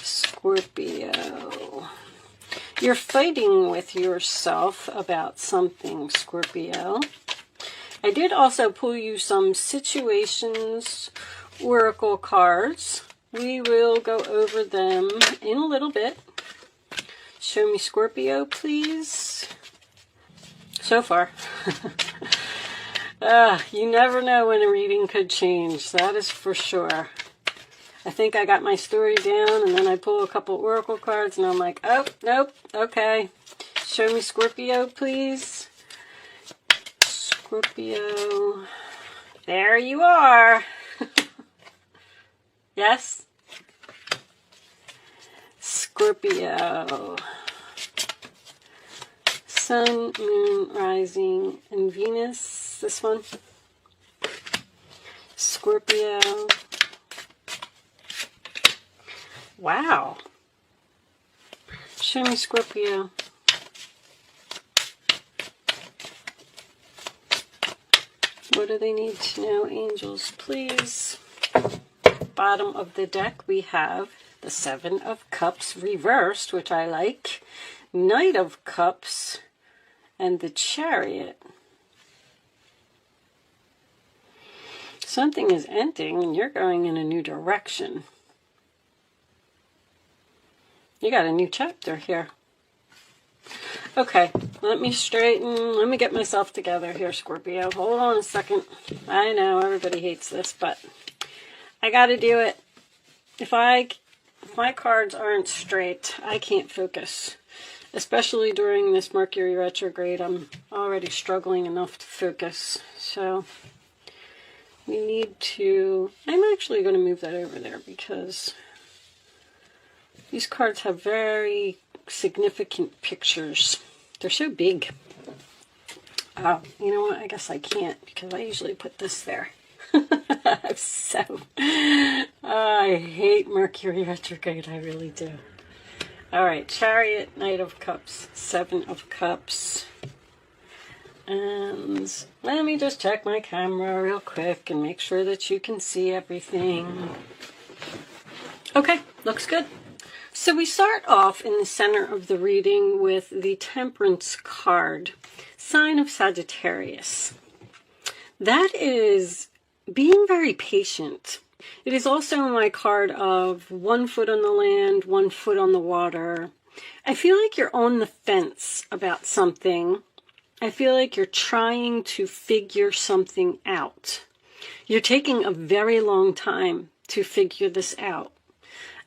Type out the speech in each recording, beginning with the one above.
Scorpio. You're fighting with yourself about something, Scorpio. I did also pull you some situations, oracle cards. We will go over them in a little bit. Show me Scorpio, please. So far. You never know when a reading could change. That is for sure. I think I got my story down, and then I pull a couple oracle cards, and I'm like, oh, nope, okay. Show me Scorpio, please. Scorpio. There you are. Yes? Scorpio. Sun, Moon, Rising, and Venus. This one. Scorpio. Wow. Show me Scorpio. What do they need to know, angels, please? Bottom of the deck, we have the Seven of Cups reversed, which I like. Knight of Cups and the Chariot. Something is ending and you're going in a new direction. You got a new chapter here. Okay, let me get myself together here, Scorpio. Hold on a second. I know everybody hates this, but I got to do it. If my cards aren't straight, I can't focus. Especially during this Mercury retrograde, I'm already struggling enough to focus. So we need to... I'm actually going to move that over there because these cards have very significant pictures. They're so big. Oh, you know what? I guess I can't because I usually put this there. I hate Mercury retrograde. I really do. All right, Chariot, Knight of Cups, Seven of Cups. And let me just check my camera real quick and make sure that you can see everything. Okay, looks good. So we start off in the center of the reading with the Temperance card, sign of Sagittarius. That is being very patient. It is also my card of 1 foot on the land, 1 foot on the water. I feel like you're on the fence about something. I feel like you're trying to figure something out. You're taking a very long time to figure this out.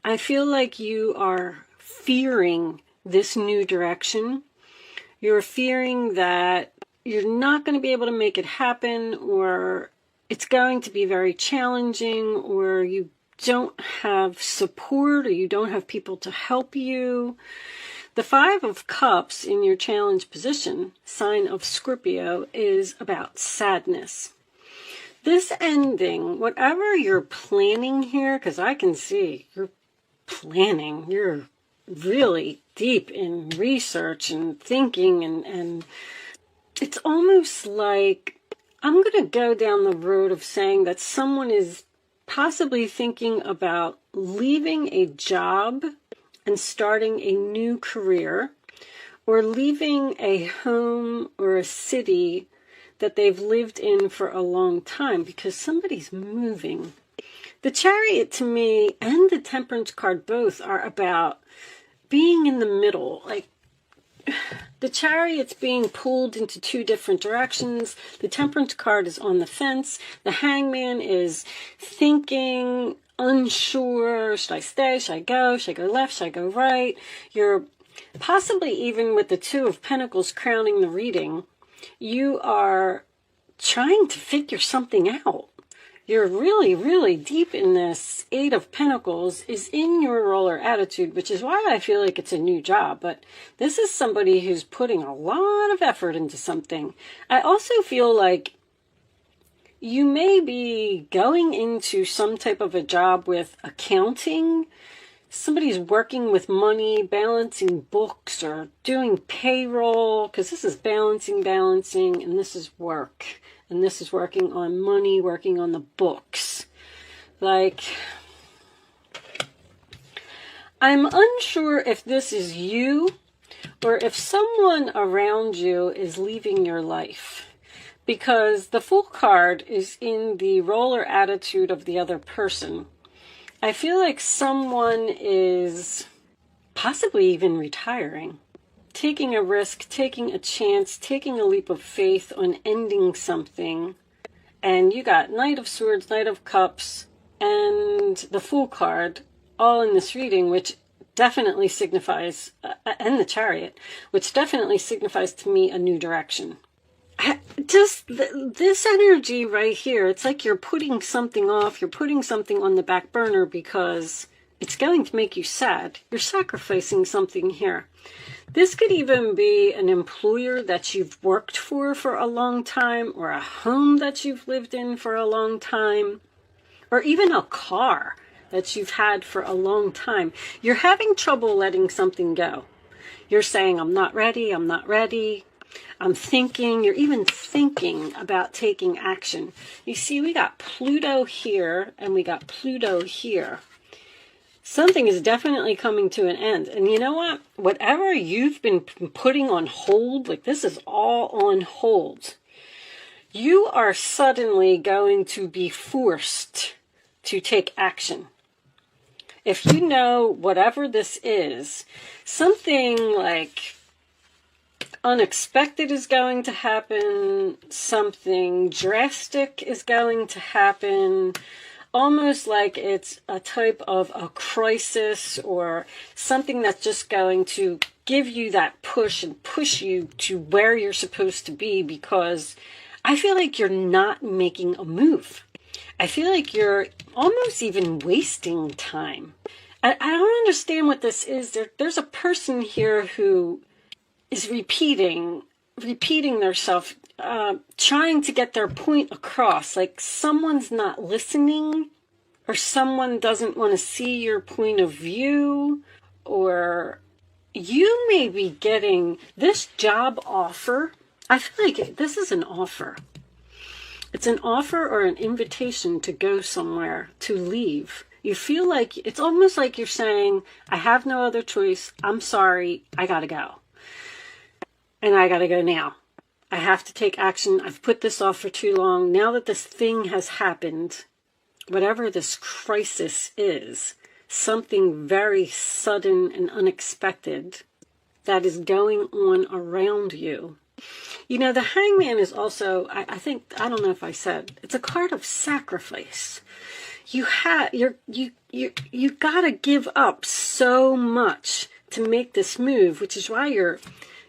I feel like you are fearing this new direction. You're fearing that you're not going to be able to make it happen, or it's going to be very challenging, or you don't have support, or you don't have people to help you. The Five of Cups in your challenge position, sign of Scorpio, is about sadness. This ending, whatever you're planning here, because I can see you're planning, you're really deep in research and thinking, and it's almost like I'm going to go down the road of saying that someone is possibly thinking about leaving a job and starting a new career, or leaving a home or a city that they've lived in for a long time because somebody's moving. The Chariot to me and the Temperance card both are about being in the middle. Like, the Chariot's being pulled into two different directions. The Temperance card is on the fence. The Hangman is thinking, unsure. Should I stay? Should I go? Should I go left? Should I go right? You're possibly, even with the Two of Pentacles crowning the reading, you are trying to figure something out. You're really, really deep in this. Eight of Pentacles is in your roller attitude, which is why I feel like it's a new job. But this is somebody who's putting a lot of effort into something. I also feel like you may be going into some type of a job with accounting. Somebody's working with money, balancing books, or doing payroll, because this is balancing, and this is work. And this is working on money, working on the books. Like, I'm unsure if this is you or if someone around you is leaving your life, because the Fool card is in the role or attitude of the other person. I feel like someone is possibly even retiring, taking a risk, taking a chance, taking a leap of faith on ending something. And you got Knight of Swords, Knight of Cups, and the Fool card all in this reading, which definitely signifies, and the Chariot, which definitely signifies to me a new direction. Just this energy right here, it's like you're putting something off, you're putting something on the back burner because it's going to make you sad. You're sacrificing something here. This could even be an employer that you've worked for a long time, or a home that you've lived in for a long time, or even a car that you've had for a long time. You're having trouble letting something go. You're saying, I'm not ready, I'm not ready. I'm thinking, you're even thinking about taking action. You see, we got Pluto here and we got Pluto here. Something is definitely coming to an end. And you know what? Whatever you've been putting on hold, like this is all on hold. You are suddenly going to be forced to take action. If you know whatever this is, something like unexpected is going to happen, something drastic is going to happen, almost like it's a type of a crisis or something that's just going to give you that push and push you to where you're supposed to be, because I feel like you're not making a move. I feel like you're almost even wasting time. I don't understand what this is. There's a person here who is repeating themselves, trying to get their point across. Like someone's not listening, or someone doesn't want to see your point of view, or you may be getting this job offer. I feel like this is an offer. It's an offer or an invitation to go somewhere, to leave. You feel like it's almost like you're saying, I have no other choice. I'm sorry. I gotta go. And I gotta go now. I have to take action. I've put this off for too long. Now that this thing has happened, whatever this crisis is, something very sudden and unexpected that is going on around you. You know, the Hangman is also, I don't know if I said, it's a card of sacrifice. You gotta give up so much to make this move, which is why you're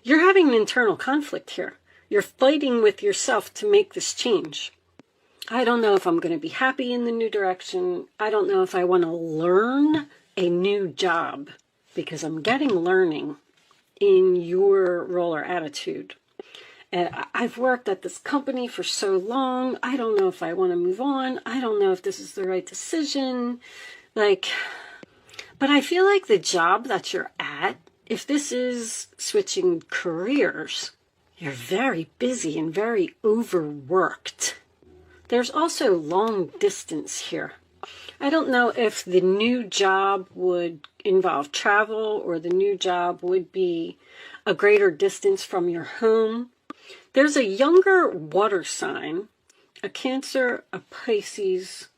having an internal conflict here. You're fighting with yourself to make this change. I don't know if I'm going to be happy in the new direction. I don't know if I want to learn a new job, because I'm getting learning in your role or attitude. And I've worked at this company for so long. I don't know if I want to move on. I don't know if this is the right decision. But I feel like the job that you're at, if this is switching careers, you're very busy and very overworked. There's also long distance here. I don't know if the new job would involve travel, or the new job would be a greater distance from your home. There's a younger water sign, a Cancer, a Pisces,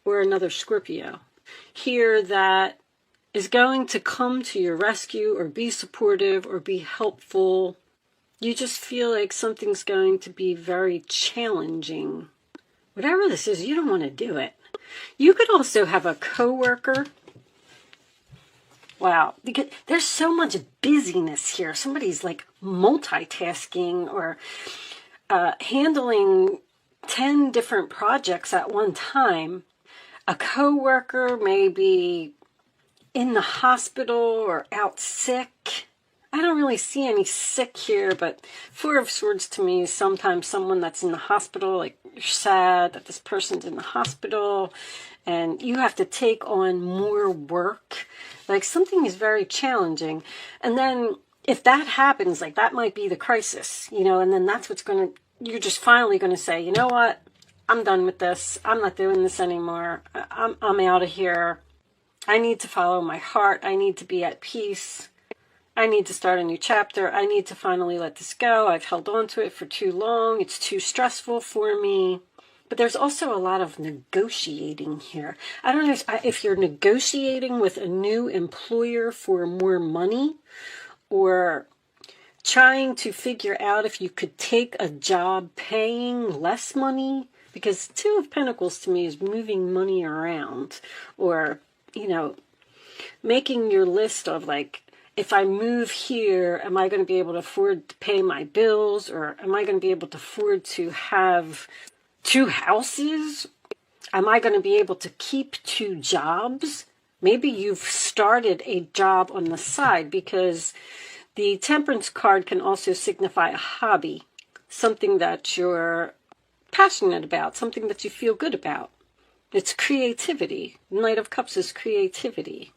or another Scorpio here that is going to come to your rescue or be supportive or be helpful. You just feel like something's going to be very challenging. Whatever this is, you don't want to do it. You could also have a coworker. Wow, because there's so much busyness here. Somebody's like multitasking or handling 10 different projects at one time. A coworker may be in the hospital or out sick. I don't really see any sick here, but Four of Swords to me is sometimes someone that's in the hospital. Like, you're sad that this person's in the hospital and you have to take on more work. Like, something is very challenging. And then if that happens, like, that might be the crisis, you know, and then that's what's going to, you're just finally going to say, you know what? I'm done with this. I'm not doing this anymore. I'm out of here. I need to follow my heart. I need to be at peace. I need to start a new chapter. I need to finally let this go. I've held on to it for too long. It's too stressful for me. But there's also a lot of negotiating here. I don't know if you're negotiating with a new employer for more money, or trying to figure out if you could take a job paying less money, because Two of Pentacles to me is moving money around, or, you know, making your list of like, if I move here, am I going to be able to afford to pay my bills, or am I going to be able to afford to have 2 houses? Am I going to be able to keep 2 jobs? Maybe you've started a job on the side, because the Temperance card can also signify a hobby, something that you're passionate about, something that you feel good about. It's creativity. Knight of Cups is creativity.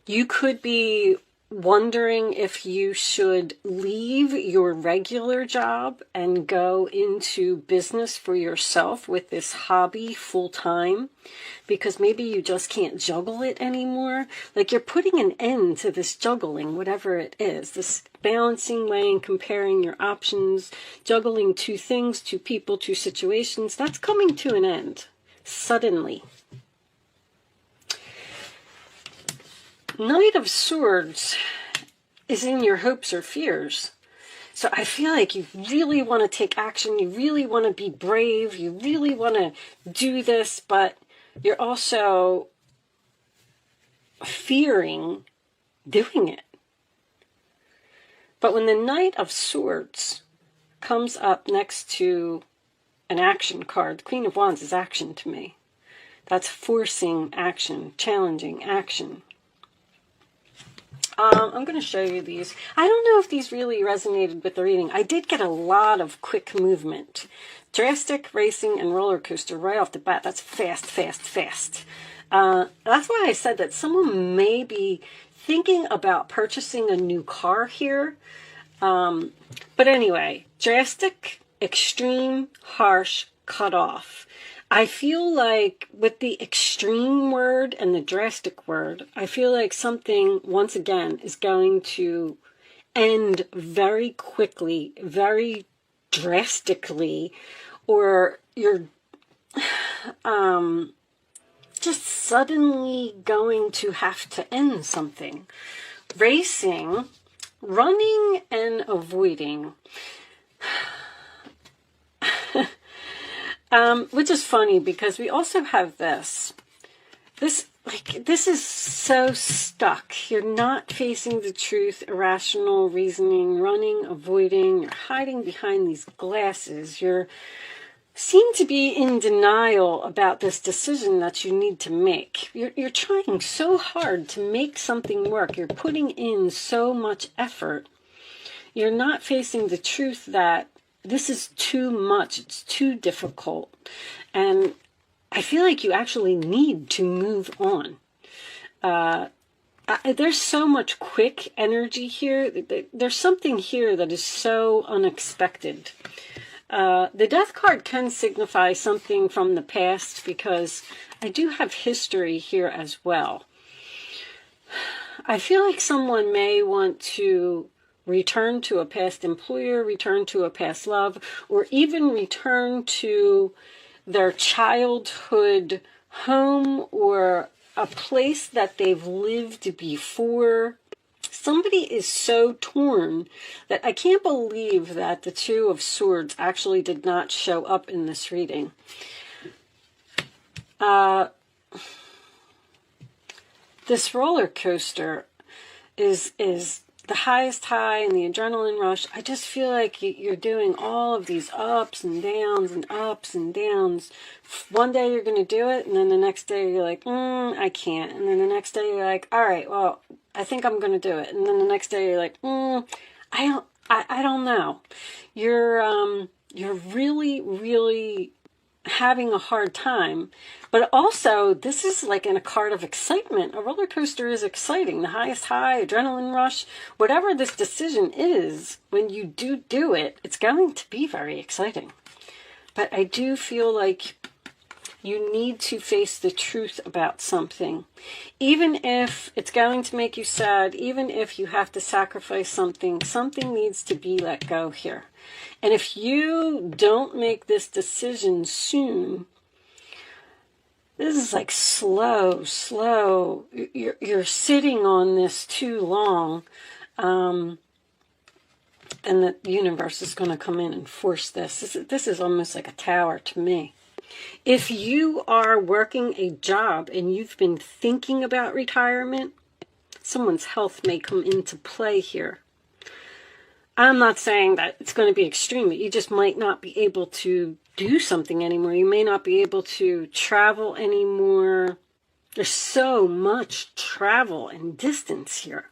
You could be wondering if you should leave your regular job and go into business for yourself with this hobby full time, because maybe you just can't juggle it anymore. Like, you're putting an end to this juggling, whatever it is, this balancing, weighing, comparing your options, juggling 2 things, 2 people, 2 situations. That's coming to an end suddenly. Knight of Swords is in your hopes or fears. So I feel like you really want to take action. You really want to be brave. You really want to do this, but you're also fearing doing it. But when the Knight of Swords comes up next to an action card, the Queen of Wands is action to me. That's forcing action, challenging action. I'm going to show you these. I don't know if these really resonated with the reading. I did get a lot of quick movement. Drastic, racing, and roller coaster right off the bat. That's fast, fast, fast. That's why I said that someone may be thinking about purchasing a new car here. But anyway, drastic, extreme, harsh, cut off. I feel like with the extreme word and the drastic word, I feel like something, once again, is going to end very quickly, very drastically, or you're just suddenly going to have to end something. Racing, running, and avoiding. Which is funny, because we also have this. This is so stuck. You're not facing the truth, irrational reasoning, running, avoiding. You're hiding behind these glasses. You seem to be in denial about this decision that you need to make. You're trying so hard to make something work. You're putting in so much effort. You're not facing the truth that this is too much. It's too difficult. And I feel like you actually need to move on. There's so much quick energy here. There's something here that is so unexpected. The Death card can signify something from the past, because I do have history here as well. I feel like someone may want to return to a past employer, return to a past love, or even return to their childhood home or a place that they've lived before. Somebody is so torn that I can't believe that the Two of Swords actually did not show up in this reading. This roller coaster is the highest high and the adrenaline rush. I just feel like you're doing all of these ups and downs and ups and downs. One day you're going to do it, and then the next day you're like, I can't. And then the next day you're like, all right, well, I think I'm going to do it. And then the next day you're like, I don't know. You're really, really having a hard time. But also, this is like in a card of excitement. A roller coaster is exciting. The highest high, adrenaline rush, whatever this decision is, when you do it, it's going to be very exciting. But I do feel like You need to face the truth about something. Even if it's going to make you sad, even if you have to sacrifice something, something needs to be let go here. And if you don't make this decision soon, this is like slow. You're sitting on this too long. And the universe is going to come in and force this. This is almost like a tower to me. If you are working a job and you've been thinking about retirement, someone's health may come into play here. I'm not saying that it's going to be extreme, but you just might not be able to do something anymore. You may not be able to travel anymore. There's so much travel and distance here.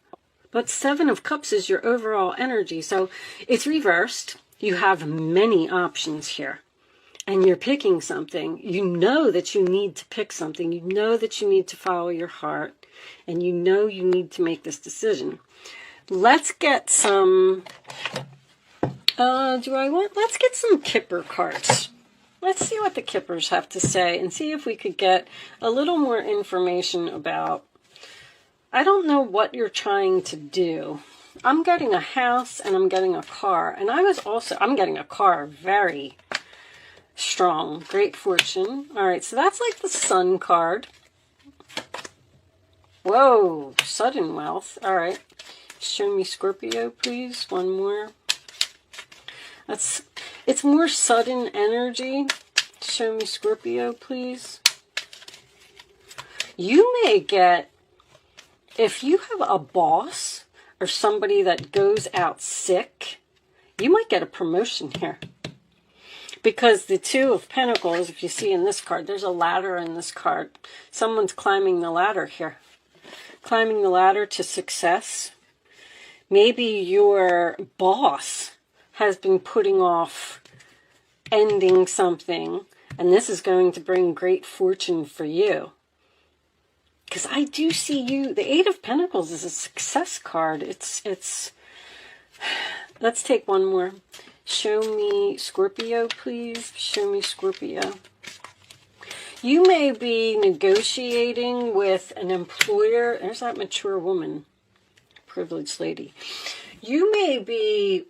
But Seven of Cups is your overall energy, so it's reversed. You have many options here, and you're picking something. You know that you need to pick something. You know that you need to follow your heart, and you know you need to make this decision. Let's get some, let's get some Kipper cards. Let's see what the Kippers have to say and see if we could get a little more information about, I don't know what you're trying to do. I'm getting a house and I'm getting a car. And I'm getting a car, very strong, great fortune. All right, so that's like the Sun card. Whoa, sudden wealth. All right. Show me Scorpio, please. One more. It's more sudden energy. Show me Scorpio, please. You may get, if you have a boss or somebody that goes out sick, you might get a promotion here. Because the Two of Pentacles, if you see in this card, there's a ladder in this card. Someone's climbing the ladder here. Climbing the ladder to success. Maybe your boss has been putting off ending something, and this is going to bring great fortune for you. Because I do see you, the Eight of Pentacles is a success card. Let's take one more. Show me Scorpio, please. Show me Scorpio. You may be negotiating with an employer. There's that mature woman. Privileged lady. You may be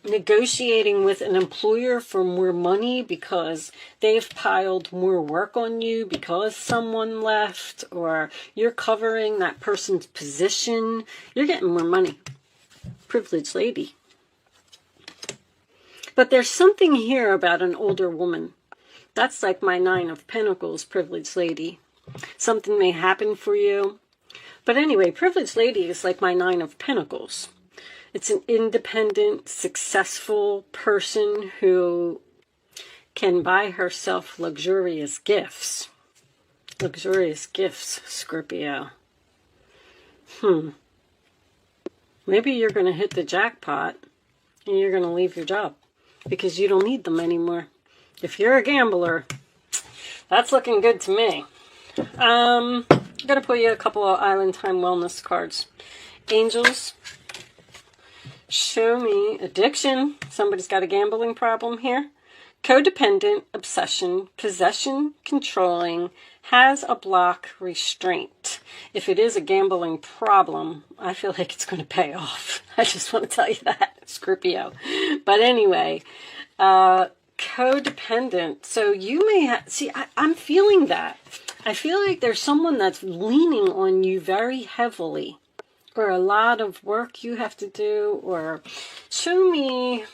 negotiating with an employer for more money because they've piled more work on you because someone left, or you're covering that person's position. You're getting more money. Privileged lady. But there's something here about an older woman. That's like my Nine of Pentacles, privileged lady. Something may happen for you. But anyway, privileged lady is like my Nine of Pentacles. It's an independent, successful person who can buy herself luxurious gifts. Luxurious gifts, Scorpio. Maybe you're going to hit the jackpot and you're going to leave your job because you don't need them anymore. If you're a gambler, that's looking good to me. I'm going to pull you a couple of Island Time Wellness cards. Angels, show me addiction. Somebody's got a gambling problem here. Codependent, obsession, possession, controlling, has a block, restraint. If it is a gambling problem, I feel like it's going to pay off. I just want to tell you that, Scorpio. But anyway, codependent. So you may have, see, I'm feeling that. I feel like there's someone that's leaning on you very heavily, or a lot of work you have to do, or show me,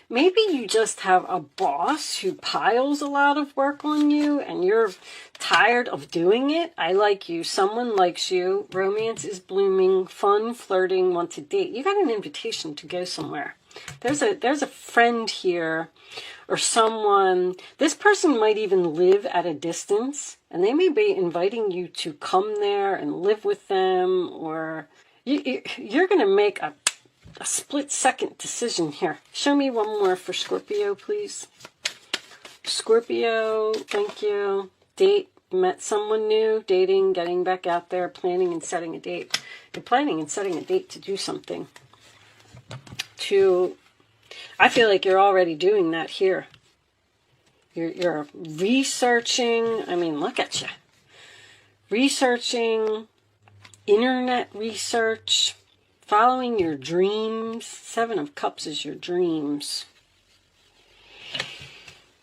maybe you just have a boss who piles a lot of work on you and you're tired of doing it. I like you. Someone likes you. Romance is blooming. Fun, flirting, want to date. You got an invitation to go somewhere. There's a friend here, or someone. This person might even live at a distance, and they may be inviting you to come there and live with them, or you're going to make a split-second decision here. Show me one more for Scorpio, please. Scorpio, thank you. Date, met someone new, dating, getting back out there, planning and setting a date. You're planning and setting a date to do something. I feel like you're already doing that here. You're researching. I mean, look at you. Researching, internet research, following your dreams. 7 of Cups is your dreams.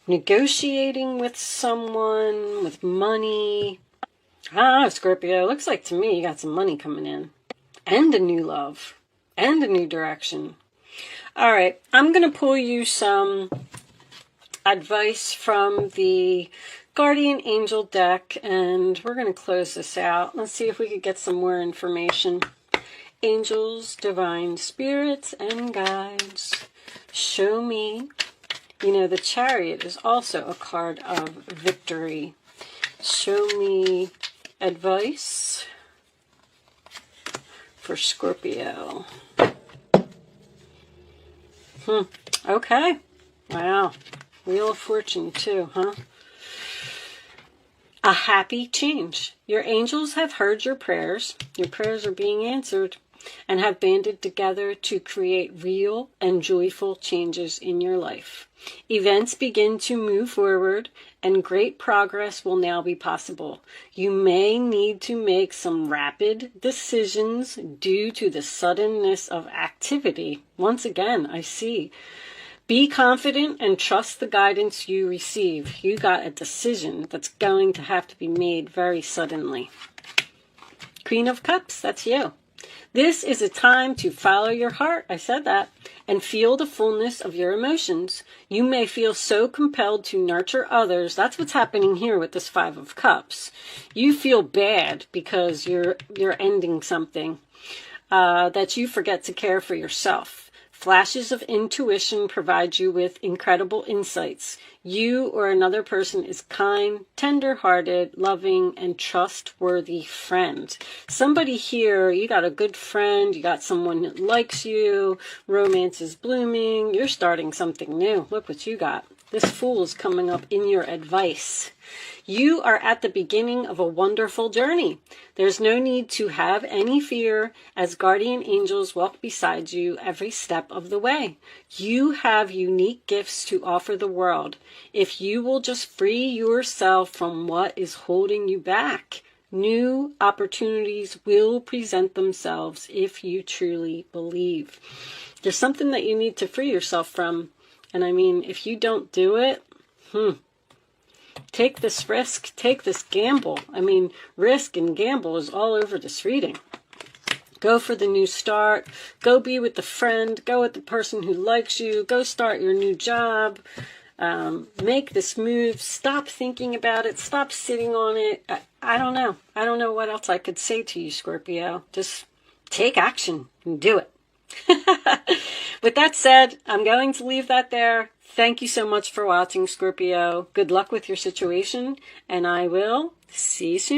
Negotiating with someone, with money. Scorpio, looks like to me you got some money coming in. And a new love. And a new direction. All right, I'm going to pull you some advice from the Guardian Angel deck, and we're going to close this out. Let's see if we could get some more information. Angels, divine spirits, and guides, show me. You know, the Chariot is also a card of victory. Show me advice for Scorpio. Okay. Wow. Wheel of Fortune too, huh? A happy change. Your angels have heard your prayers. Your prayers are being answered and have banded together to create real and joyful changes in your life. Events begin to move forward and great progress will now be possible. You may need to make some rapid decisions due to the suddenness of activity. Once again, I see. Be confident and trust the guidance you receive. You got a decision that's going to have to be made very suddenly. Queen of Cups, that's you. This is a time to follow your heart, I said that, and feel the fullness of your emotions. You may feel so compelled to nurture others. That's what's happening here with this 5 of Cups. You feel bad because you're ending something, that you forget to care for yourself. Flashes of intuition provide you with incredible insights. You or another person is kind, tender-hearted, loving, and trustworthy friend. Somebody here, you got a good friend, you got someone that likes you, romance is blooming, you're starting something new. Look what you got. This Fool is coming up in your advice. You are at the beginning of a wonderful journey. There's no need to have any fear as guardian angels walk beside you every step of the way. You have unique gifts to offer the world. If you will just free yourself from what is holding you back, new opportunities will present themselves if you truly believe. There's something that you need to free yourself from. And I mean, if you don't do it, take this risk, take this gamble. I mean, risk and gamble is all over this reading. Go for the new start. Go be with the friend. Go with the person who likes you. Go start your new job. Make this move. Stop thinking about it. Stop sitting on it. I don't know. I don't know what else I could say to you, Scorpio. Just take action and do it. With that said, I'm going to leave that there. Thank you so much for watching, Scorpio. Good luck with your situation, and I will see you soon.